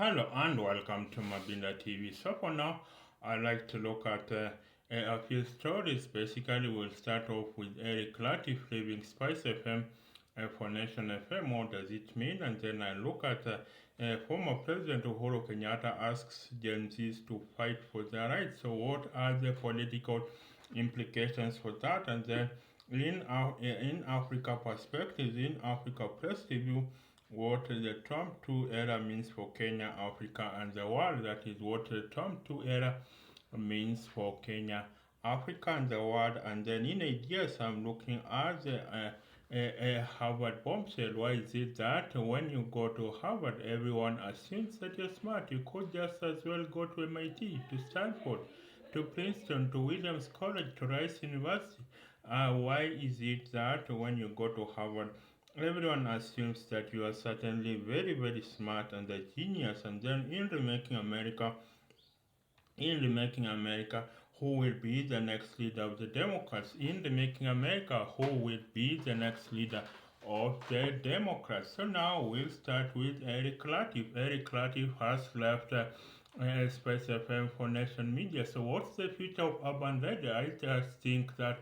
Hello and welcome to Obinna TV. So for now, I'd like to look at a few stories. Basically, we'll start off with Eric Latiff leaving Spice FM for Nation FM. What does it mean? And then I look at former President Uhuru Kenyatta asks Gen Zs to fight for their rights. So what are the political implications for that? And then in Africa perspectives, in Africa Press Review, what the Trump 2 era means for Kenya, Africa, and the world. That is what the Trump 2 era means for Kenya, Africa, and the world. And then in ideas, I'm looking at the Harvard bombshell. Why is it that when you go to Harvard, everyone assumes that you're smart? You could just as well go to MIT, to Stanford, to Princeton, to Williams College, to Rice University. Why is it that when you go to Harvard, everyone assumes that you are certainly very, very smart and a genius, and then in remaking America, who will be the next leader of the Democrats? In remaking America, who will be the next leader of the Democrats? So now we'll start with Eric Latiff. Eric Latiff has left Space FM for Nation Media. So what's the future of urban radio? I just think that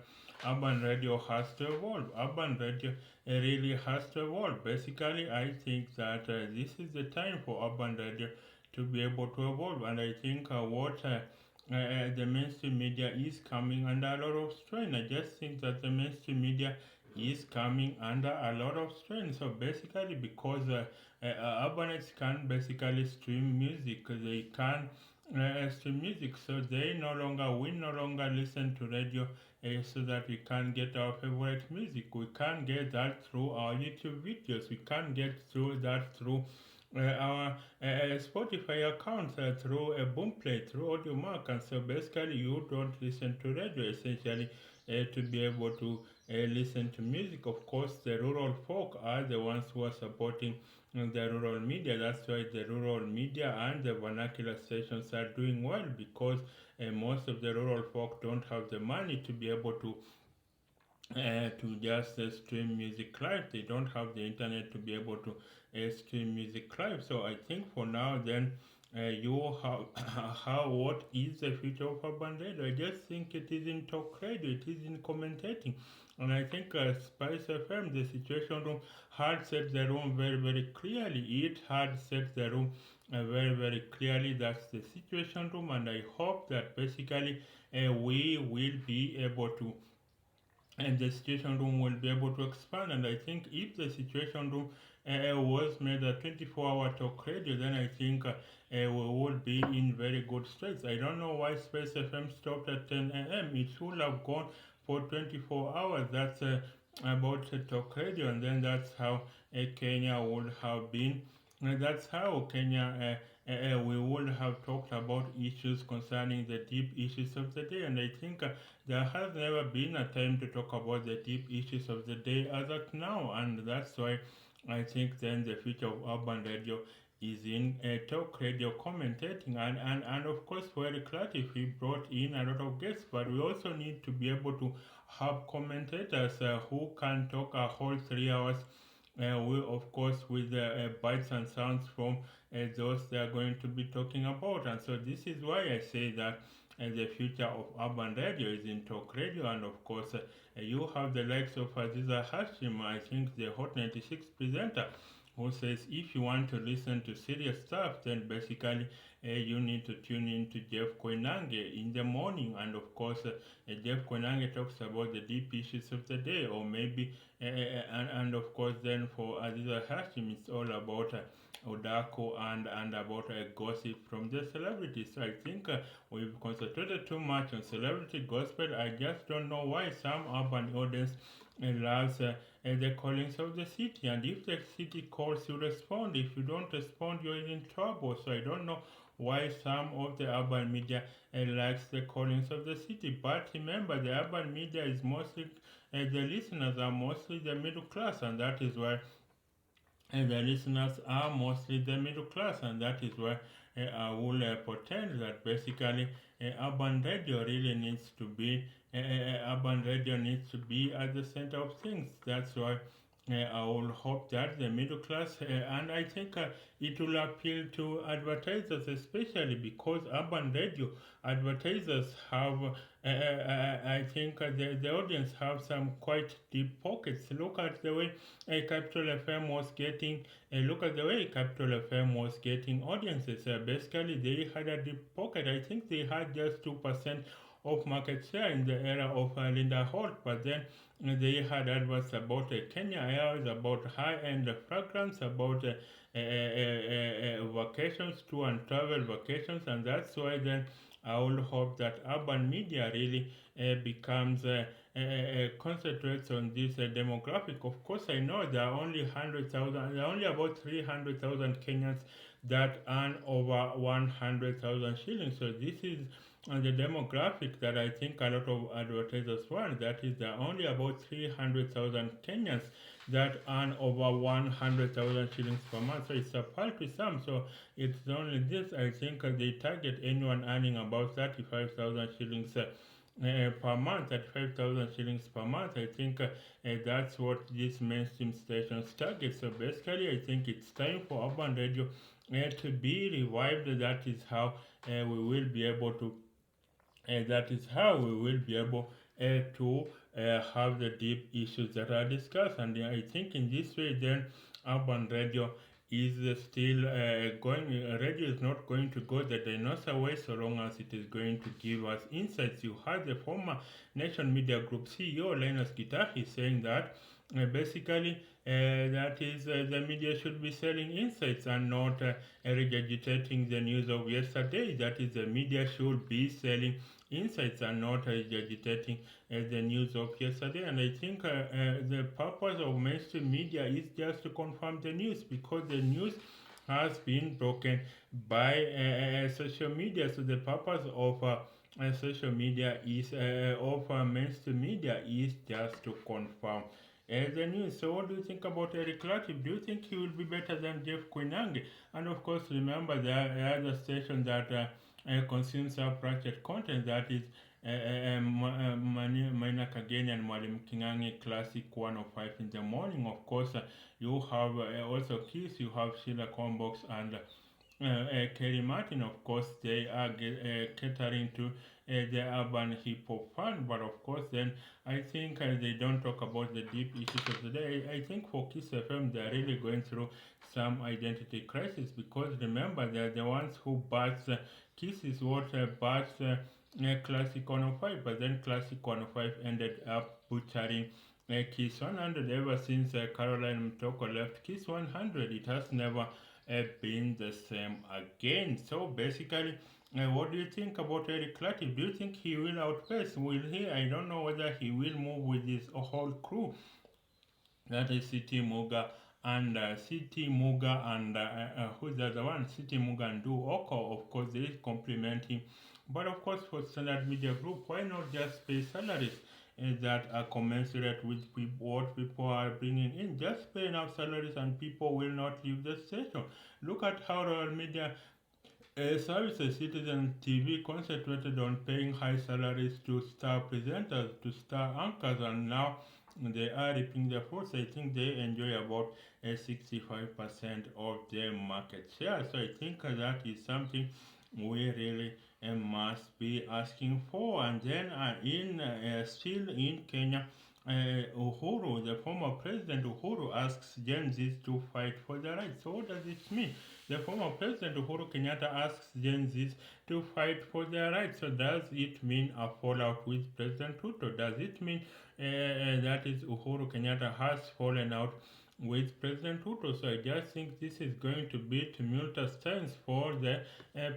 urban radio has to evolve. Urban radio really has to evolve. Basically, I think that this is the time for urban radio to be able to evolve, and I think what the mainstream media is coming under a lot of strain. I just think that the mainstream media is coming under a lot of strain. So basically, because urbanites can basically stream music, they can stream music, so we no longer listen to radio so that we can get our favorite music. We can get that through our YouTube videos. We can get through that through our Spotify account, through a Boomplay, through AudioMark, and so basically you don't listen to radio essentially to be able to listen to music. Of course, the rural folk are the ones who are supporting the rural media. That's why the rural media and the vernacular stations are doing well, because most of the rural folk don't have the money to be able to just stream music live. They don't have the internet to be able to stream music live. So I think for now, then you have how what is the future of urban radio? I just think it is in talk radio, it is in commentating, and I think Spice FM, the Situation Room, had set the room very very clearly. It had set the room very very clearly. That's the Situation Room, and I hope that basically we will be able to and the situation room will be able to expand. And I think if the situation room was made a 24-hour talk radio, then I think we would be in very good straits. I don't know why Space FM stopped at 10 a.m. It should have gone for 24 hours. That's about talk radio, and then that's how Kenya would have been. That's how Kenya we would have talked about issues concerning the deep issues of the day. And I think there has never been a time to talk about the deep issues of the day as at now, and that's why I think then the future of urban radio is in talk radio commentating. And of course, for Eric Latiff, he brought in a lot of guests, but we also need to be able to have commentators who can talk a whole 3 hours. We of course with the bites and sounds from those they are going to be talking about. And so this is why I say that the future of urban radio is in talk radio. And of course you have the likes of Aziza Hashim, I think the Hot 96 presenter, who says if you want to listen to serious stuff, then basically you need to tune in to Jeff Koinange in the morning. And of course, Jeff Koinange talks about the deep issues of the day, or maybe, and of course, then for Aziza Hashim, it's all about Odako and about gossip from the celebrities. So I think we've concentrated too much on celebrity gospel. I just don't know why some urban audience loves the callings of the city. And if the city calls, you respond. If you don't respond, you're in trouble. So I don't know why some of the urban media likes the callings of the city. But remember, the urban media is mostly, the listeners are mostly the middle class, and that is why the listeners are mostly the middle class, and that is why I will pretend that basically urban radio really needs to be urban radio needs to be at the center of things. That's why I will hope that the middle class, and I think it will appeal to advertisers, especially because urban radio advertisers have, I think the audience have some quite deep pockets. Look at the way Capital FM was getting, look at the way Capital FM was getting audiences. Basically, they had a deep pocket. I think they had just 2% of market share in the era of Linda Holt, but then they had adverts about Kenya Airways, about high-end fragrance, about vacations, tour and travel vacations, and that's why then I will hope that urban media really becomes concentrates on this demographic. Of course, I know there are only 100,000, there are only about 300,000 Kenyans that earn over 100,000 shillings. So this is the demographic that I think a lot of advertisers want. That is, there are only about 300,000 Kenyans that earn over 100,000 shillings per month. So it's a paltry sum. So it's only this. I think they target anyone earning about 35,000 shillings. Per month, 35,000 shillings per month. I think that's what this mainstream stations target. So basically, I think it's time for urban radio to be revived. That is how we will be able to that is how we will be able to have the deep issues that are discussed. And I think in this way, then urban radio is still radio is not going to go the dinosaur way so long as it is going to give us insights. You heard the former Nation Media Group CEO Linus Gitahi saying that basically that is the media should be selling insights and not regurgitating the news of yesterday. That is, the media should be selling insights and not regurgitating the news of yesterday. And I think the purpose of mainstream media is just to confirm the news, because the news has been broken by social media. So the purpose of social media is of mainstream media is just to confirm the news. So what do you think about Eric Latiff? Do you think he will be better than Jeff Koinange? And of course, remember the other station that consumes self-branded content, that is Maina Kageni and Mwalimu Kingange Classic 105 in the morning. Of course, you have also Kiss, you have Sheila Combox and Kerry Martin. Of course, they are catering to the urban hip hop fan, but of course, then I think they don't talk about the deep issues of the day. I think for Kiss FM, they are really going through some identity crisis, because remember, they're the ones who birthed Kiss is what birthed Classic 105, but then Classic 105 ended up butchering Kiss 100. Ever since Caroline Mtoko left Kiss 100, it has never been the same again. So basically, what do you think about Eric Latiff? Do you think he will outpace? Will he? I don't know whether he will move with his whole crew. That is City Muga and City Muga and who's the other one? City Muga and Du Oko. Of course, they complement him. But of course, for Standard Media Group, why not just pay salaries that are commensurate with what people are bringing in? Just pay enough salaries and people will not leave the station. Look at how Royal Media Services, Citizen TV, concentrated on paying high salaries to star presenters, to star anchors, and now they are reaping the fruits. I think they enjoy about 65% of their market share. So I think that is something we really must be asking for. And then in still in Kenya, Uhuru, the former president Uhuru, asks Gen Zs to fight for their rights. So what does it mean? The former president Uhuru Kenyatta asks Gen Zs to fight for their rights. So does it mean a fallout with President Ruto? Does it mean that is Uhuru Kenyatta has fallen out with President Ruto? So I just think this is going to be tumultuous times for the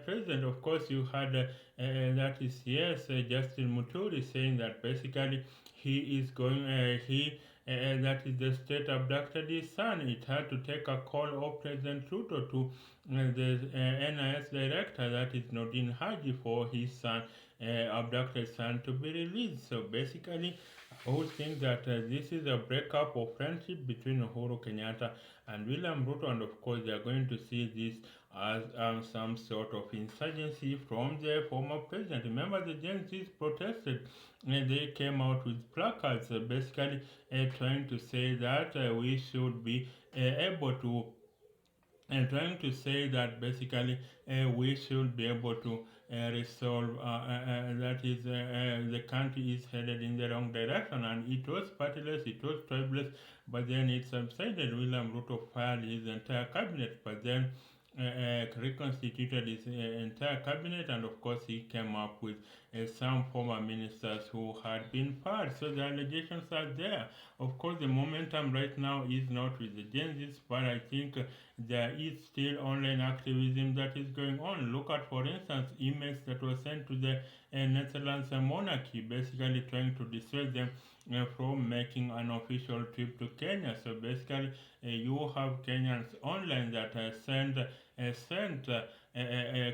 president. Of course, you had that is yes, Justin Muturi saying that basically he is going that is the state abducted his son. It had to take a call of President Ruto to the NIS director, that is Nordin Haji, for his son abducted son to be released. So basically, who think that this is a breakup of friendship between Uhuru Kenyatta and William Ruto, and of course they are going to see this as some sort of insurgency from the former president. Remember, the Gen Zs protested and they came out with placards basically trying to say that we should be able to and trying to say that basically we should be able to resolve that is the country is headed in the wrong direction, and it was partyless, it was tribeless, but then it subsided. William Ruto fired his entire cabinet, but then reconstituted his entire cabinet, and of course he came up with some former ministers who had been fired. So the allegations are there. Of course, the momentum right now is not with the Gen Zs, but I think there is still online activism that is going on. Look at, for instance, emails that were sent to the Netherlands monarchy, basically trying to dissuade them from making an official trip to Kenya. So basically, you have Kenyans online that sent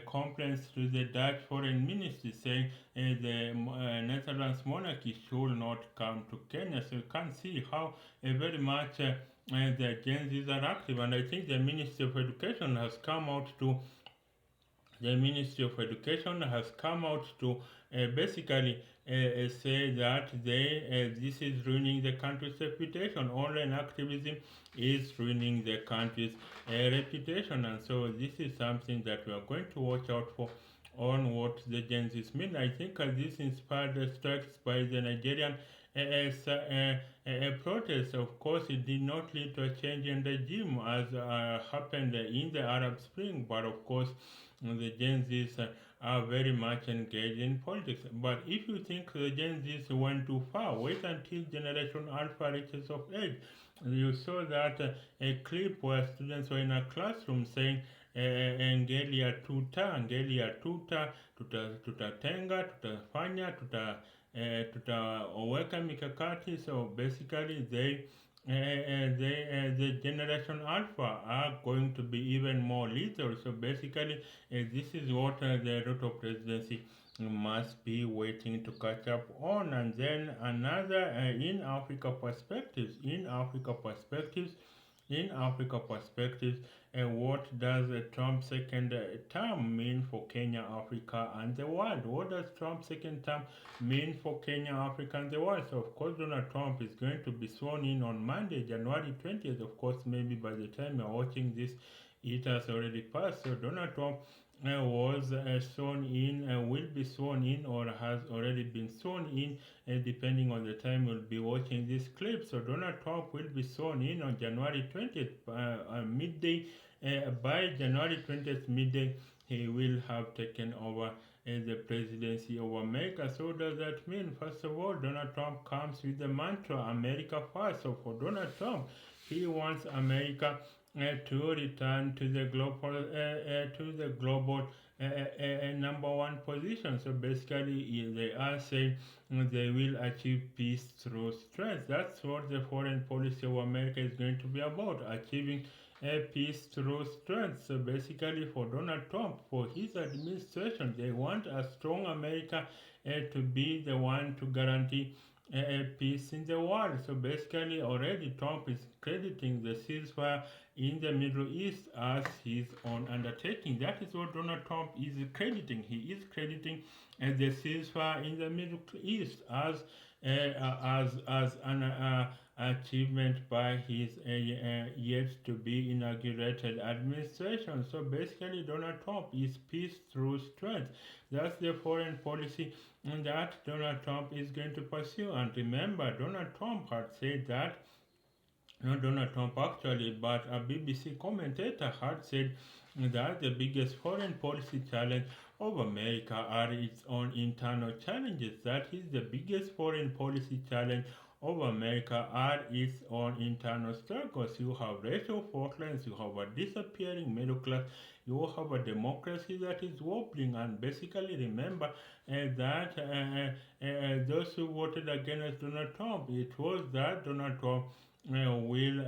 complaints to the Dutch Foreign Ministry saying the Netherlands monarchy should not come to Kenya. So you can see how very much the Gen Zs are active, and I think the Ministry of Education has come out to basically say that this is ruining the country's reputation. Online activism is ruining the country's reputation, and so this is something that we are going to watch out for on what the Gen Zs mean. I think this inspired the strikes by the Nigerian protest. Of course, it did not lead to a change in regime as happened in the Arab Spring, but of course, the Gen Zs are very much engaged in politics. But if you think the Gen Zs went too far, wait until Generation Alpha reaches of age. You saw that a clip where students were in a classroom saying, ngelia tuta, tutatenga, tutafanya, tutaweka mikakati. So basically, the generation alpha are going to be even more lethal. So basically, this is what the Ruto presidency must be waiting to catch up on. And then another in Africa perspectives, what does Trump's second term mean for Kenya, Africa, and the world? What does Trump's second term mean for Kenya, Africa, and the world? So, of course, Donald Trump is going to be sworn in on Monday, January 20th. Of course, maybe by the time you're watching this, it has already passed. So, Donald Trump was sworn in, will be sworn in, or has already been sworn in, depending on the time we'll be watching this clip. So Donald Trump will be sworn in on January 20th midday. By January 20th midday, he will have taken over the presidency of America. So does that mean, first of all, Donald Trump comes with the mantra America first. So for Donald Trump, he wants America to return to the global number one position. So basically, they are saying they will achieve peace through strength. That's what the foreign policy of America is going to be about, achieving peace through strength. So basically, for Donald Trump, for his administration, they want a strong America to be the one to guarantee peace in the world. So basically, already Trump is crediting the ceasefire in the Middle East as his own undertaking. That is what Donald Trump is crediting. He is crediting the ceasefire in the Middle East as an achievement by his yet to be inaugurated administration. So basically, Donald Trump is peace through strength. That's the foreign policy that Donald Trump is going to pursue. And remember, Donald Trump had said that, not Donald Trump actually, but a BBC commentator had said that the biggest foreign policy challenge of America are its own internal challenges. That is, the biggest foreign policy challenge of America are its own internal struggles. You have racial fault lines, you have a disappearing middle class, you have a democracy that is wobbling, and basically remember that those who voted against Donald Trump, it was that Donald Trump will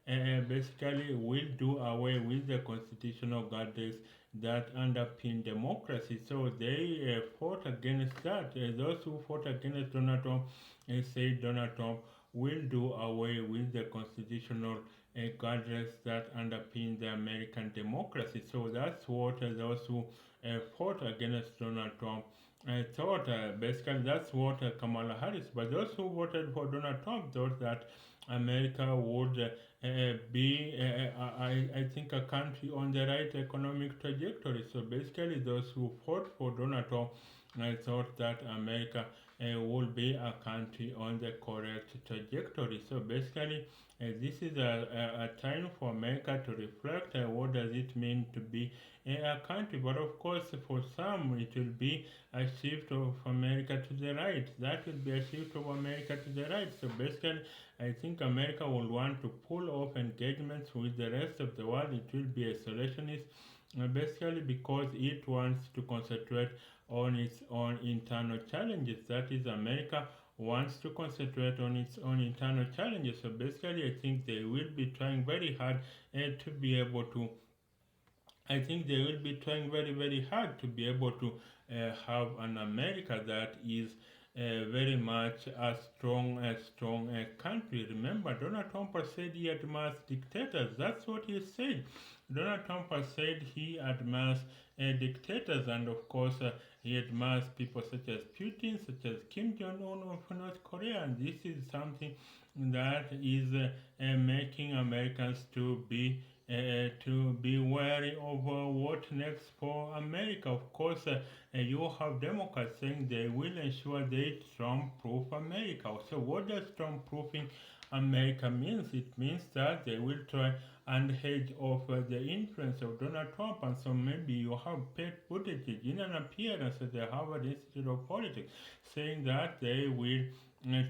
basically will do away with the constitutional guardrails that underpin democracy. So they fought against that. Those who fought against Donald Trump say Donald Trump will do away with the constitutional guardrails that underpin the American democracy. So that's what those who fought against Donald Trump thought. Basically, that's what Kamala Harris. But those who voted for Donald Trump thought that America would be, I think, a country on the right economic trajectory. So basically, those who fought for Donald Trump thought that America would be a country on the correct trajectory. So basically, this is a time for America to reflect what does it mean to be a country. But of course, for some, it will be a shift of America to the right. That will be a shift of America to the right. So basically, I think America will want to pull off engagements with the rest of the world. It will be isolationist, basically because it wants to concentrate on its own internal challenges. That is, America wants to concentrate on its own internal challenges. So basically, I think they will be trying very hard to be able to. I think they will be trying very, very hard to be able to have an America that is very much a strong country. Remember, Donald Trump said he admires dictators. That's what he said. Donald Trump said he admires dictators, and of course, he admires people such as Putin, such as Kim Jong Un of North Korea, and this is something that is making Americans to be wary of what next for America. Of course, you have Democrats saying they will ensure they Trump-proof America. So, what does Trump-proofing America means? It means that they will try and hedge off the influence of Donald Trump. And so maybe you have Pete Buttigieg in an appearance at the Harvard Institute of Politics saying that they will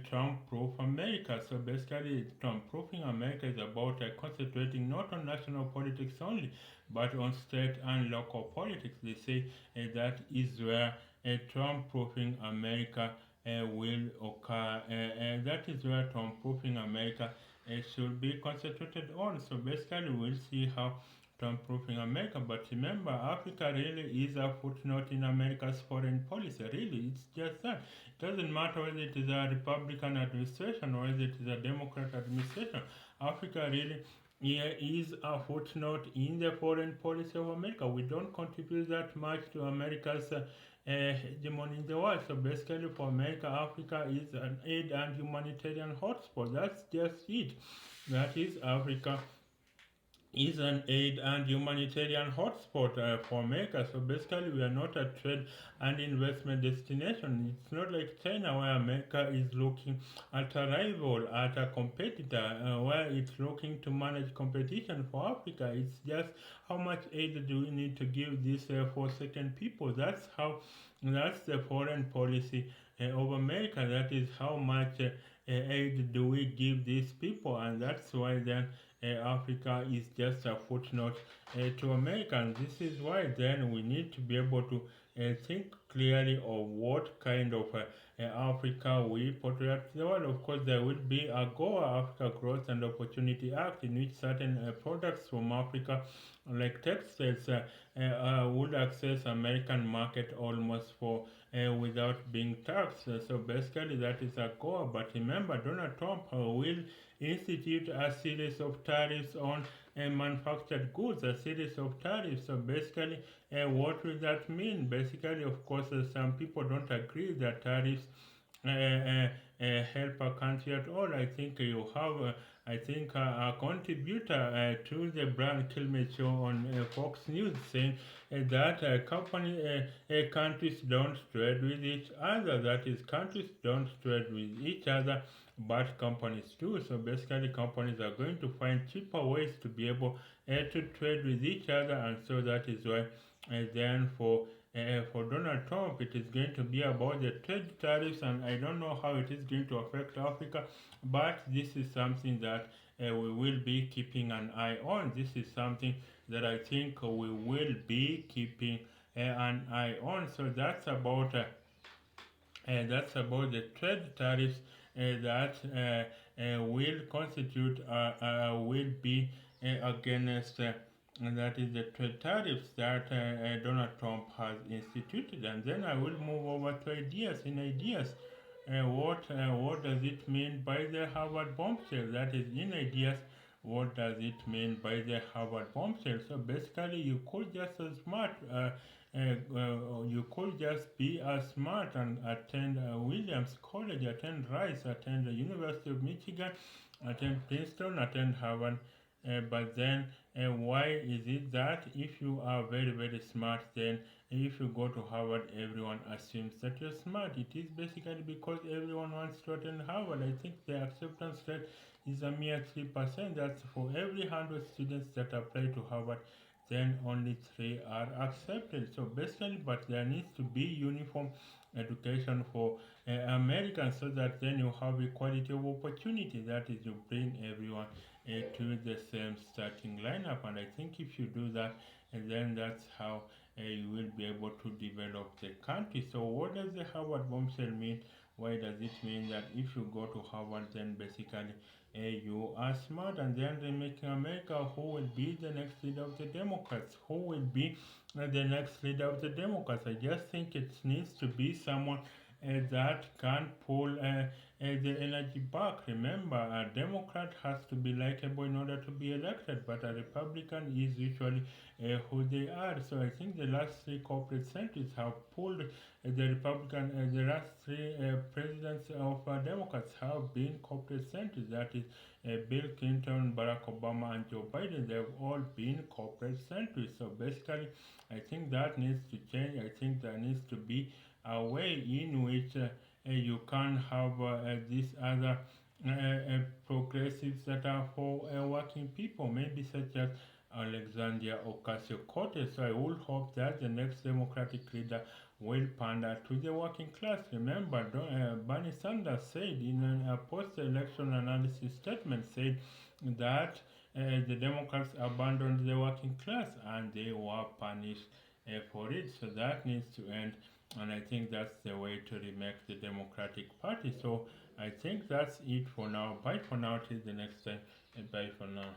Trump-proof America. So basically, Trump-proofing America is about concentrating not on national politics only, but on state and local politics. They say that is where Trump-proofing America will occur. That is where Trump-proofing America should be concentrated on. So basically, we'll see how Trump-proofing America. But remember, Africa really is a footnote in America's foreign policy. Really, it's just that. It doesn't matter whether it is a Republican administration or whether it is a Democrat administration. Africa really is a footnote in the foreign policy of America. We don't contribute that much to America's hegemony in the world. So basically, for America, Africa is an aid and humanitarian hotspot. That's just it. That is, Africa is an aid and humanitarian hotspot for America. So basically, we are not a trade and investment destination. It's not like China, where America is looking at a rival, at a competitor, where it's looking to manage competition for Africa. It's just how much aid do we need to give these forsaken people. That's the foreign policy of America. That is how much aid do we give these people, and that's why then Africa is just a footnote to America. And this is why then we need to be able to think clearly of what kind of Africa we portray to the world. Of course, there will be a GOA, Africa Growth and Opportunity Act, in which certain products from Africa, like textiles, would access American market almost for without being taxed. So basically, that is a GOA. But remember, Donald Trump will institute a series of tariffs on manufactured goods, a series of tariffs. So basically, what will that mean? Basically, of course, some people don't agree that tariffs help a country at all. I think you have, a contributor to the Brian Kilmeade show on Fox News saying that countries don't trade with each other. That is, countries don't trade with each other, but companies do. So basically, companies are going to find cheaper ways to be able to trade with each other, and so that is why then for Donald Trump, it is going to be about the trade tariffs, and I don't know how it is going to affect Africa, but this is something that we will be keeping an eye on. This is something that I think we will be keeping an eye on. So that's about the trade tariffs that will constitute will be against and that is the tariffs that Donald Trump has instituted. And then I will move over to ideas. In ideas, what does it mean by the Harvard bombshell? That is, in ideas, what does it mean by the Harvard bombshell? So basically, you could just smart. You could just be as smart and attend Williams College, attend Rice, attend the University of Michigan, attend Princeton, attend Harvard. But then, why is it that if you are very, very smart, then if you go to Harvard, everyone assumes that you're smart? It is basically because everyone wants to attend Harvard. I think the acceptance rate is a mere 3%. That's for every 100 students that apply to Harvard, then only 3 are accepted. So basically, but there needs to be uniform education for Americans so that then you have equality of opportunity. That is, you bring everyone to the same starting lineup. And I think if you do that, then that's how you will be able to develop the country. So, what does the Harvard bombshell mean? Why does it mean that if you go to Harvard, then basically you are smart, and then they make America who will be the next leader of the Democrats? Who will be the next leader of the Democrats? I just think it needs to be someone that can pull the energy back. Remember, a Democrat has to be likable in order to be elected, but a Republican is usually who they are. So I think the last 3 corporate centuries have pulled the Republican, the last 3 presidents of Democrats have been corporate centuries. That is Bill Clinton, Barack Obama, and Joe Biden. They've all been corporate centuries. So basically, I think that needs to change. I think there needs to be a way in which you can have these other progressives that are for working people, maybe such as Alexandria Ocasio-Cortez. So I would hope that the next Democratic leader will pander to the working class. Remember, Bernie Sanders said in a post-election analysis statement, said that the Democrats abandoned the working class and they were punished for it. So that needs to end, and I think that's the way to remake the Democratic Party. So I think that's it for now. Bye for now till the next time, and bye for now.